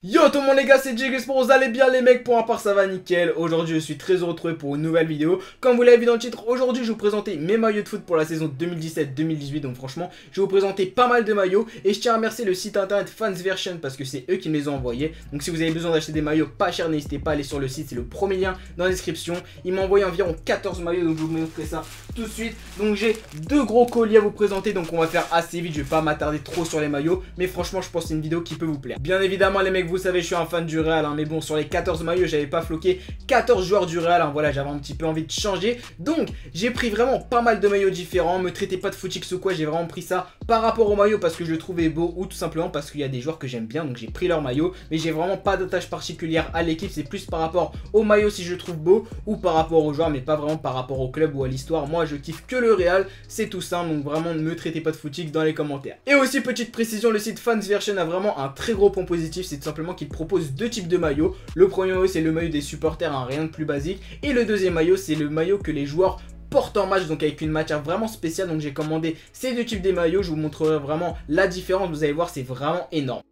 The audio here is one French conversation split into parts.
Yo tout le monde les gars, c'est Jig, j'espère que vous allez bien les mecs, pour ma part ça va nickel. Aujourd'hui je suis très heureux de retrouver pour une nouvelle vidéo. Comme vous l'avez vu dans le titre, aujourd'hui je vais vous présenter mes maillots de foot pour la saison 2017-2018. Donc franchement je vais vous présenter pas mal de maillots. Et je tiens à remercier le site internet Fansversion parce que c'est eux qui me les ont envoyés. Donc si vous avez besoin d'acheter des maillots pas chers, n'hésitez pas à aller sur le site, c'est le premier lien dans la description. Ils m'ont envoyé environ 14 maillots, donc je vous montrer ça tout de suite. Donc j'ai deux gros colis à vous présenter, donc on va faire assez vite, je vais pas m'attarder trop sur les maillots. Mais franchement je pense que c'est une vidéo qui peut vous plaire. Bien évidemment les mecs, vous savez je suis un fan du Real, hein, mais bon, sur les 14 maillots, j'avais pas floqué 14 joueurs du Real, hein, voilà, j'avais un petit peu envie de changer. Donc, j'ai pris vraiment pas mal de maillots différents, me traitez pas de footix ou quoi, j'ai vraiment pris ça par rapport au maillot parce que je le trouvais beau ou tout simplement parce qu'il y a des joueurs que j'aime bien, donc j'ai pris leur maillot. Mais j'ai vraiment pas d'attache particulière à l'équipe, c'est plus par rapport au maillot si je le trouve beau ou par rapport aux joueurs, mais pas vraiment par rapport au club ou à l'histoire. Moi, je kiffe que le Real, c'est tout simple, donc vraiment ne me traitez pas de footix dans les commentaires. Et aussi, petite précision, le site Fansversion a vraiment un très gros point positif, c'est tout simplement qu'il propose deux types de maillots. Le premier maillot c'est le maillot des supporters, hein, rien de plus basique. Et le deuxième maillot c'est le maillot que les joueurs portent en match, donc avec une matière vraiment spéciale. Donc j'ai commandé ces deux types de maillots, je vous montrerai vraiment la différence, vous allez voir c'est vraiment énorme.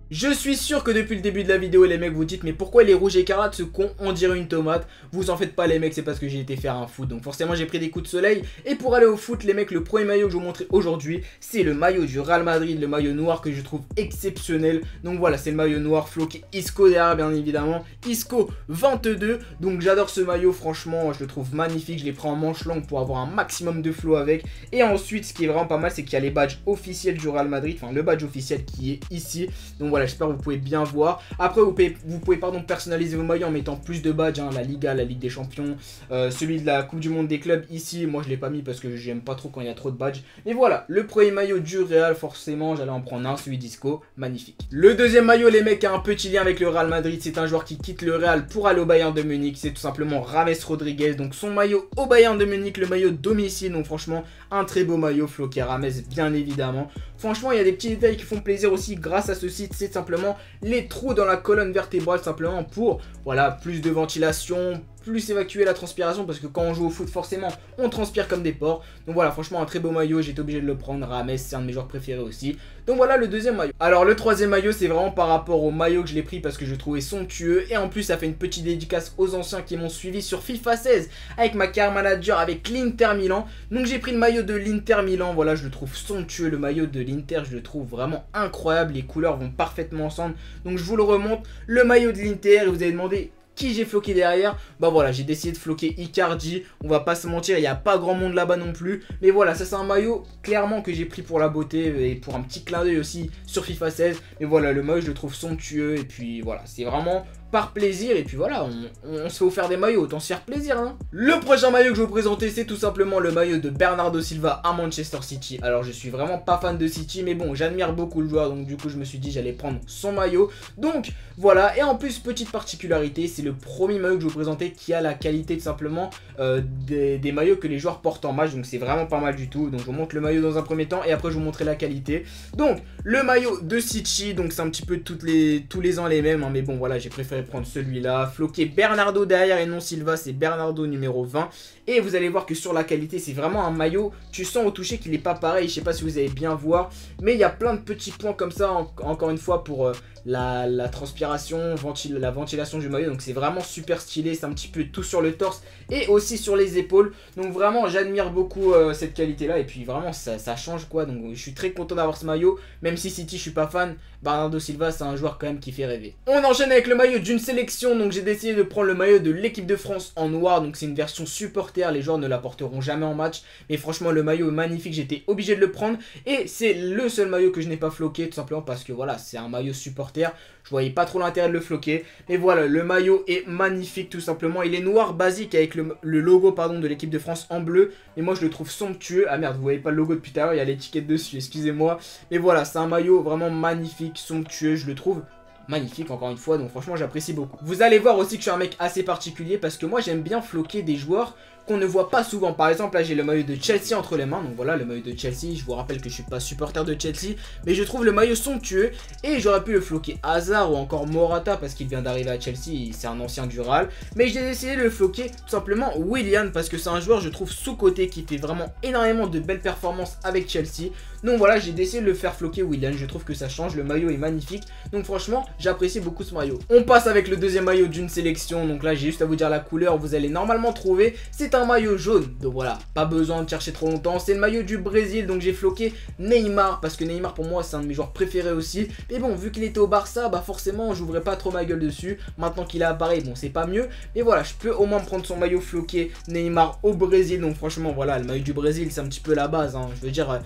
Je suis sûr que depuis le début de la vidéo les mecs vous dites mais pourquoi les rouges écarlates ce con on dirait une tomate. Vous en faites pas les mecs, c'est parce que j'ai été faire un foot, donc forcément j'ai pris des coups de soleil. Et pour aller au foot les mecs, le premier maillot que je vais vous montrer aujourd'hui c'est le maillot du Real Madrid, le maillot noir que je trouve exceptionnel. Donc voilà, c'est le maillot noir floqué Isco derrière bien évidemment, Isco 22. Donc j'adore ce maillot, franchement je le trouve magnifique, je l'ai pris en manche longue pour avoir un maximum de flow avec. Et ensuite ce qui est vraiment pas mal c'est qu'il y a les badges officiels du Real Madrid, enfin le badge officiel qui est ici. Donc voilà, j'espère que vous pouvez bien voir. Après vous pouvez personnaliser vos maillots en mettant plus de badges, hein, la Liga, la Ligue des Champions, celui de la Coupe du Monde des clubs ici. Moi je l'ai pas mis parce que j'aime pas trop quand il y a trop de badges. Mais voilà, le premier maillot du Real, forcément j'allais en prendre un, celui d'Isco, magnifique. Le deuxième maillot les mecs a un petit lien avec le Real Madrid. C'est un joueur qui quitte le Real pour aller au Bayern de Munich. C'est tout simplement James Rodriguez. Donc son maillot au Bayern de Munich, le maillot domicile. Donc franchement un très beau maillot floqué James bien évidemment. Franchement il y a des petits détails qui font plaisir aussi grâce à ce site. C'est simplement les trous dans la colonne vertébrale, simplement pour voilà plus de ventilation, plus évacuer la transpiration, parce que quand on joue au foot forcément on transpire comme des porcs. Donc voilà, franchement un très beau maillot, j'ai été obligé de le prendre. James c'est un de mes joueurs préférés aussi. Donc voilà le deuxième maillot. Alors le troisième maillot c'est vraiment par rapport au maillot que je l'ai pris parce que je le trouvais somptueux. Et en plus ça fait une petite dédicace aux anciens qui m'ont suivi sur FIFA 16 avec ma carrière manager avec l'Inter Milan. Donc j'ai pris le maillot de l'Inter Milan, voilà je le trouve somptueux. Le maillot de l'Inter je le trouve vraiment incroyable, les couleurs vont parfaitement ensemble. Donc je vous le remonte, le maillot de l'Inter. Et vous avez demandé qui j'ai floqué derrière, bah voilà j'ai décidé de floquer Icardi. On va pas se mentir, il n'y a pas grand monde là-bas non plus. Mais voilà, ça c'est un maillot clairement que j'ai pris pour la beauté et pour un petit clin d'œil aussi sur FIFA 16. Mais voilà, le maillot je le trouve somptueux. Et puis voilà, c'est vraiment par plaisir. Et puis voilà, on se fait offrir des maillots, autant se faire plaisir hein. Le prochain maillot que je vais vous présenter c'est tout simplement le maillot de Bernardo Silva à Manchester City. Alors je suis vraiment pas fan de City, mais bon j'admire beaucoup le joueur, donc du coup je me suis dit j'allais prendre son maillot. Donc voilà, et en plus petite particularité, c'est le premier maillot que je vais vous présenter qui a la qualité tout simplement des maillots que les joueurs portent en match. Donc c'est vraiment pas mal du tout. Donc je vous montre le maillot dans un premier temps et après je vais vous montrer la qualité. Donc le maillot de City, donc c'est un petit peu tous les ans les mêmes hein, mais bon voilà j'ai préféré prendre celui-là, floqué Bernardo derrière et non Silva, c'est Bernardo numéro 20. Et vous allez voir que sur la qualité c'est vraiment un maillot, tu sens au toucher qu'il n'est pas pareil. Je sais pas si vous allez bien voir, mais il y a plein de petits points comme ça encore une fois pour la transpiration, la ventilation du maillot. Donc c'est vraiment super stylé, c'est un petit peu tout sur le torse et aussi sur les épaules. Donc vraiment j'admire beaucoup cette qualité là. Et puis vraiment ça change quoi. Donc je suis très content d'avoir ce maillot. Même si City je suis pas fan, Bernardo Silva c'est un joueur quand même qui fait rêver. On enchaîne avec le maillot d'une sélection. Donc j'ai décidé de prendre le maillot de l'équipe de France en noir. Donc c'est une version supporter, les joueurs ne la porteront jamais en match. Mais franchement le maillot est magnifique, j'étais obligé de le prendre. Et c'est le seul maillot que je n'ai pas floqué, tout simplement parce que voilà c'est un maillot supporter. Je voyais pas trop l'intérêt de le floquer. Mais voilà, le maillot est magnifique tout simplement. Il est noir basique avec le logo pardon, de l'équipe de France en bleu. Mais moi je le trouve somptueux. Ah merde, vous voyez pas le logo depuis tout à l'heure, il y a l'étiquette dessus, excusez-moi. Mais voilà, c'est un maillot vraiment magnifique, somptueux, je le trouve magnifique encore une fois. Donc franchement j'apprécie beaucoup. Vous allez voir aussi que je suis un mec assez particulier parce que moi j'aime bien floquer des joueurs qu'on ne voit pas souvent. Par exemple, là j'ai le maillot de Chelsea entre les mains, donc voilà le maillot de Chelsea. Je vous rappelle que je suis pas supporter de Chelsea, mais je trouve le maillot somptueux et j'aurais pu le floquer Hazard ou encore Morata parce qu'il vient d'arriver à Chelsea, c'est un ancien du Real. Mais j'ai décidé de le floquer tout simplement Willian parce que c'est un joueur je trouve sous-coté qui fait vraiment énormément de belles performances avec Chelsea. Donc voilà, j'ai décidé de le faire floquer Willian, je trouve que ça change, le maillot est magnifique. Donc franchement, j'apprécie beaucoup ce maillot. On passe avec le deuxième maillot d'une sélection. Donc là, j'ai juste à vous dire la couleur, vous allez normalement trouver. C'est un maillot jaune. Donc voilà, pas besoin de chercher trop longtemps. C'est le maillot du Brésil, donc j'ai floqué Neymar parce que Neymar pour moi, c'est un de mes joueurs préférés aussi. Mais bon, vu qu'il était au Barça, bah forcément, j'ouvrais pas trop ma gueule dessus. Maintenant qu'il est à Paris, bon, c'est pas mieux. Mais voilà, je peux au moins prendre son maillot floqué Neymar au Brésil. Donc franchement, voilà, le maillot du Brésil, c'est un petit peu la base, hein. Je veux dire...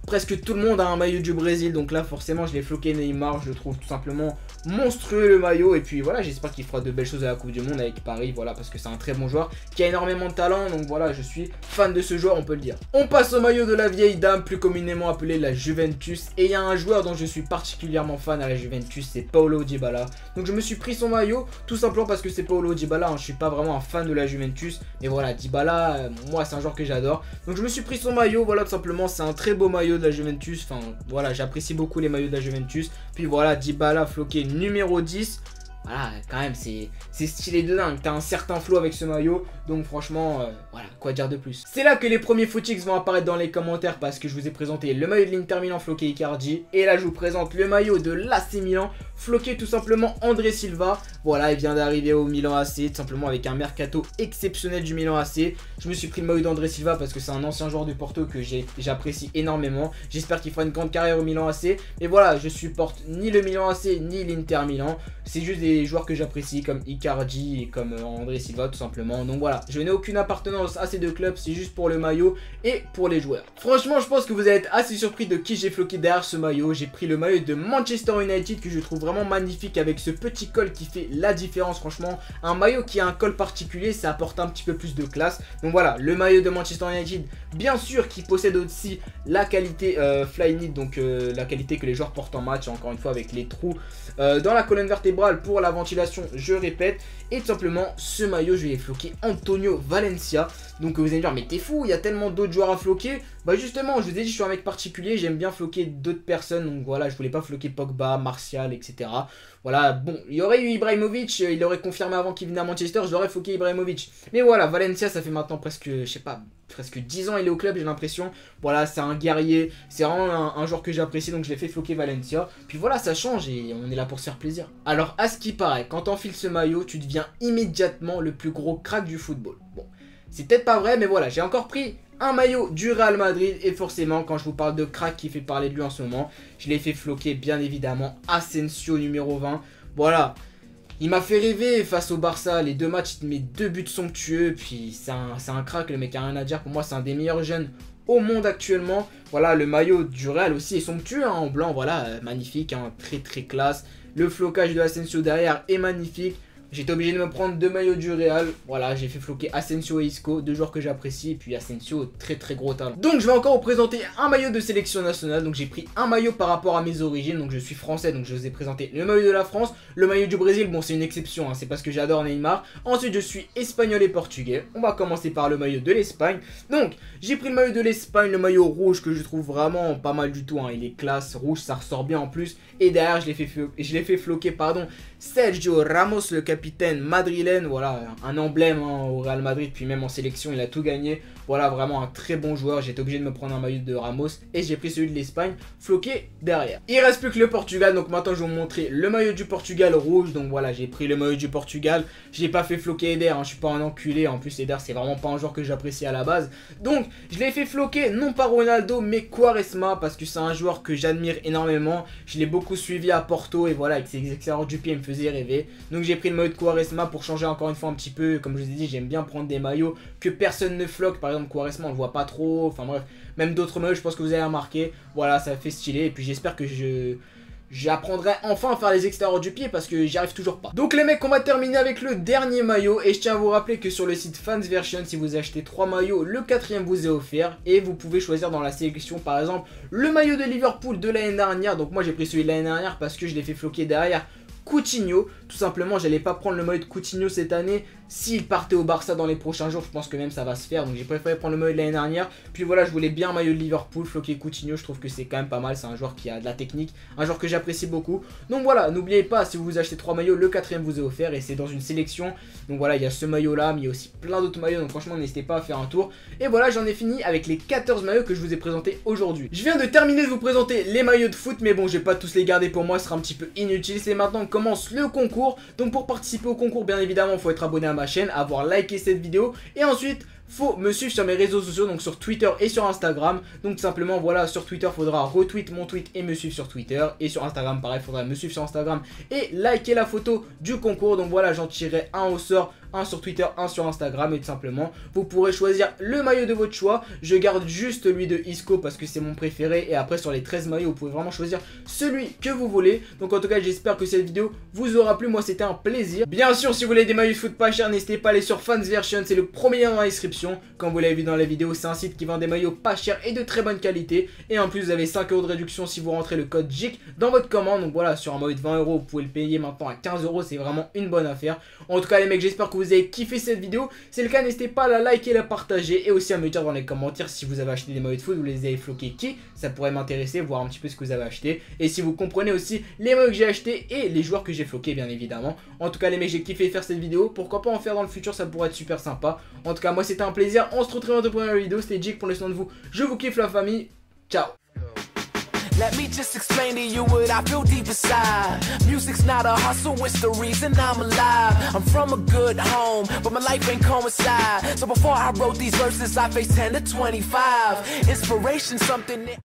presque tout le monde a un maillot du Brésil, donc là forcément je l'ai floqué Neymar, je le trouve tout simplement monstrueux le maillot. Et puis voilà, j'espère qu'il fera de belles choses à la Coupe du Monde avec Paris, voilà, parce que c'est un très bon joueur qui a énormément de talent. Donc voilà, je suis fan de ce joueur, on peut le dire. On passe au maillot de la vieille dame, plus communément appelée la Juventus. Et il y a un joueur dont je suis particulièrement fan à la Juventus, c'est Paulo Dybala. Donc je me suis pris son maillot tout simplement parce que c'est Paulo Dybala, hein. Je suis pas vraiment un fan de la Juventus, mais voilà, Dybala, moi c'est un joueur que j'adore. Donc je me suis pris son maillot, voilà, tout simplement, c'est un très beau maillot de la Juventus. Enfin voilà, j'apprécie beaucoup les maillots de la Juventus. Puis voilà, Dybala floqué numéro 10. Voilà, quand même, c'est stylé de dingue. T'as un certain flow avec ce maillot. Donc franchement, voilà, quoi dire de plus. C'est là que les premiers footix vont apparaître dans les commentaires parce que je vous ai présenté le maillot de l'Inter Milan floqué Icardi. Et là, je vous présente le maillot de l'AC Milan floqué tout simplement André Silva. Voilà, il vient d'arriver au Milan AC, tout simplement avec un mercato exceptionnel du Milan AC. Je me suis pris le maillot d'André Silva parce que c'est un ancien joueur du Porto que j'apprécie énormément. J'espère qu'il fera une grande carrière au Milan AC. Mais voilà, je supporte ni le Milan AC ni l'Inter Milan. C'est juste des joueurs que j'apprécie comme Icardi et comme André Silva tout simplement. Donc voilà, je n'ai aucune appartenance à ces deux clubs, c'est juste pour le maillot et pour les joueurs. Franchement, je pense que vous allez être assez surpris de qui j'ai floqué derrière ce maillot. J'ai pris le maillot de Manchester United que je trouve vraiment magnifique avec ce petit col qui fait la différence. Franchement, un maillot qui a un col particulier, ça apporte un petit peu plus de classe. Donc voilà, le maillot de Manchester United, bien sûr qui possède aussi la qualité Flyknit, donc la qualité que les joueurs portent en match, encore une fois avec les trous dans la colonne vertébrale pour la ventilation, je répète. Et tout simplement, ce maillot, je vais floquer Antonio Valencia. Donc vous allez me dire, mais t'es fou, il y a tellement d'autres joueurs à floquer. Bah justement, je vous ai dit, je suis un mec particulier, j'aime bien floquer d'autres personnes. Donc voilà, je voulais pas floquer Pogba, Martial, etc. Voilà, bon, il y aurait eu Ibrahimovic, il aurait confirmé avant qu'il venait à Manchester, je l'aurais floqué Ibrahimovic. Mais voilà, Valencia, ça fait maintenant presque, je sais pas, presque 10 ans il est au club, j'ai l'impression. Voilà, c'est un guerrier, c'est vraiment un joueur que j'apprécie, donc je l'ai fait floquer Valencia. Puis voilà, ça change et on est là pour se faire plaisir. Alors, à ce qui paraît, quand t'enfiles ce maillot, tu deviens immédiatement le plus gros crack du football. Bon, c'est peut-être pas vrai, mais voilà, j'ai encore pris un maillot du Real Madrid et forcément quand je vous parle de crack qui fait parler de lui en ce moment, je l'ai fait floquer bien évidemment Asensio numéro 20. Voilà, il m'a fait rêver face au Barça, les deux matchs, mes deux buts somptueux, puis c'est un crack, le mec a rien à dire, pour moi c'est un des meilleurs jeunes au monde actuellement. Voilà, le maillot du Real aussi est somptueux, hein, en blanc, voilà, magnifique, hein, très très classe. Le flocage de Asensio derrière est magnifique. J'étais obligé de me prendre deux maillots du Real. Voilà, j'ai fait floquer Asensio et Isco, deux joueurs que j'apprécie. Et puis Asensio, très très gros talent. Donc je vais encore vous présenter un maillot de sélection nationale. Donc j'ai pris un maillot par rapport à mes origines. Donc je suis français, donc je vous ai présenté le maillot de la France. Le maillot du Brésil, bon c'est une exception, hein, c'est parce que j'adore Neymar. Ensuite je suis espagnol et portugais. On va commencer par le maillot de l'Espagne. Donc j'ai pris le maillot de l'Espagne, le maillot rouge que je trouve vraiment pas mal du tout, hein. Il est classe, rouge, ça ressort bien en plus. Et derrière je l'ai fait floquer, pardon, Sergio Ramos, le capitaine madrilène, voilà, un emblème, hein, au Real Madrid, puis même en sélection, il a tout gagné. Voilà, vraiment un très bon joueur. J'étais obligé de me prendre un maillot de Ramos et j'ai pris celui de l'Espagne, floqué derrière. Il reste plus que le Portugal, donc maintenant je vais vous montrer le maillot du Portugal rouge. Donc voilà, j'ai pris le maillot du Portugal. Je n'ai pas fait floquer Eder, hein, je suis pas un enculé. En plus, Eder, c'est vraiment pas un joueur que j'apprécie à la base. Donc, je l'ai fait floquer, non pas Ronaldo, mais Quaresma, parce que c'est un joueur que j'admire énormément. Je l'ai beaucoup suivi à Porto et voilà, avec ses extérieurs du pied, il me faisait rêver. Donc, j'ai pris le maillot de Quaresma pour changer encore une fois un petit peu. Comme je vous ai dit, j'aime bien prendre des maillots que personne ne floque. Par exemple, Quaresma, on le voit pas trop. Enfin bref, même d'autres maillots, je pense que vous avez remarqué. Voilà, ça fait stylé. Et puis, j'espère que j'apprendrai enfin à faire les extérieurs du pied parce que j'y arrive toujours pas. Donc les mecs, on va terminer avec le dernier maillot. Et je tiens à vous rappeler que sur le site Fansversion, si vous achetez 3 maillots, le 4e vous est offert. Et vous pouvez choisir dans la sélection par exemple le maillot de Liverpool de l'année dernière. Donc moi j'ai pris celui de l'année dernière parce que je l'ai fait floquer derrière Coutinho. Tout simplement, j'allais pas prendre le maillot de Coutinho cette année. S'il partait au Barça dans les prochains jours, je pense que même ça va se faire. Donc j'ai préféré prendre le maillot de l'année dernière. Puis voilà, je voulais bien un maillot de Liverpool, floqué Coutinho. Je trouve que c'est quand même pas mal. C'est un joueur qui a de la technique, un joueur que j'apprécie beaucoup. Donc voilà, n'oubliez pas, si vous vous achetez 3 maillots, le 4e vous est offert. Et c'est dans une sélection. Donc voilà, il y a ce maillot là, mais il y a aussi plein d'autres maillots. Donc franchement, n'hésitez pas à faire un tour. Et voilà, j'en ai fini avec les 14 maillots que je vous ai présentés aujourd'hui. Je viens de terminer de vous présenter les maillots de foot, mais bon, je vais pas tous les garder pour moi, ce sera un petit peu inutile. C'est maintenant que commence le concours. Donc pour participer au concours, bien évidemment, il faut être abonné à ma chaîne, avoir liké cette vidéo et ensuite faut me suivre sur mes réseaux sociaux, donc sur Twitter et sur Instagram. Donc tout simplement, voilà, sur Twitter, il faudra retweet mon tweet et me suivre sur Twitter. Et sur Instagram, pareil, il faudra me suivre sur Instagram et liker la photo du concours. Donc voilà, j'en tirerai un au sort, un sur Twitter, un sur Instagram. Et tout simplement, vous pourrez choisir le maillot de votre choix. Je garde juste celui de Isco parce que c'est mon préféré. Et après, sur les 13 maillots, vous pouvez vraiment choisir celui que vous voulez. Donc en tout cas, j'espère que cette vidéo vous aura plu. Moi, c'était un plaisir. Bien sûr, si vous voulez des maillots de foot pas chers, n'hésitez pas à aller sur Fansversion. C'est le premier lien dans la description. Comme vous l'avez vu dans la vidéo, c'est un site qui vend des maillots pas chers et de très bonne qualité. Et en plus, vous avez 5 € de réduction si vous rentrez le code JIC dans votre commande. Donc voilà, sur un maillot de 20 €, vous pouvez le payer maintenant à 15 €. C'est vraiment une bonne affaire. En tout cas, les mecs, j'espère que vous avez kiffé cette vidéo. Si c'est le cas, n'hésitez pas à la liker et la partager. Et aussi à me dire dans les commentaires si vous avez acheté des maillots de foot, vous les avez floqués qui. Ça pourrait m'intéresser, voir un petit peu ce que vous avez acheté. Et si vous comprenez aussi les maillots que j'ai achetés et les joueurs que j'ai floqués, bien évidemment. En tout cas, les mecs, j'ai kiffé faire cette vidéo. Pourquoi pas en faire dans le futur, ça pourrait être super sympa. En tout cas, moi, c'était un plaisir. On se retrouve dans de première vidéo. C'était Jake, prenez soin de vous. Je vous kiffe la famille. Ciao. Let me just explain to you what I feel deep inside. Music's not a hustle, it's the reason I'm alive. I'm from a good home, but my life ain't coincide. So before I wrote these verses, I faced 10 to 25. Inspiration, something that